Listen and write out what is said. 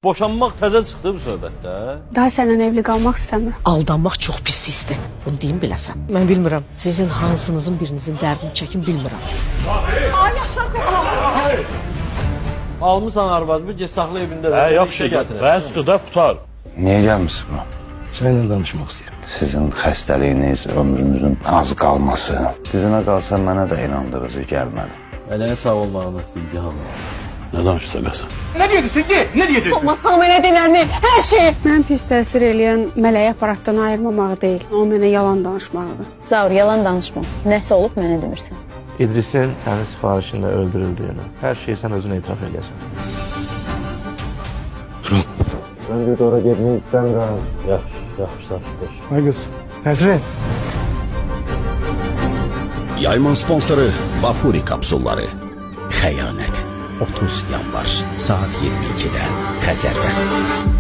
Boşanmaq təzə çıxdı bu söhbətdə. Daha səndən evli qalmaq istəmirəm. Aldanmaq çox pis hisdir. Bunu deyim biləsən. Mən bilmirəm. Sizin hansınızın birinizin dərdini çəkin bilmirəm. Almısan arvadımı, get saxla evində də. Yaxşı, və suda qutar. Niyə gəlmişsin bura? Seninle danışmak istiyorum. Sizin xəstəliyiniz, ömrünüzün az qalması. Düzünə qalsa mənə də inandırıcı gəlmədi. Ələyə sağ olmağını bilgi hanım. Ne danışsa qəsən? Olmaz xanım elədiklərini, hər şeyi. Mən pis təsir eləyən mələyi aparatdan ayırmamaq deyil. O mənə yalan danışmaqdır. Zaur, yalan danışma. Nəsə olub mənə demirsən. İdrisin sənin sifarişinlə öldürüldüyünü, hər şeyi sən özün etiraf edəsən. Turan. Mən bir ora getmək istəmirəm. Yaxşı. Ay kız. Həzret. Yayman sponsoru Vafuri kapsulları. Xəyanət 30 yanvar saat 22-də Xəzərdə.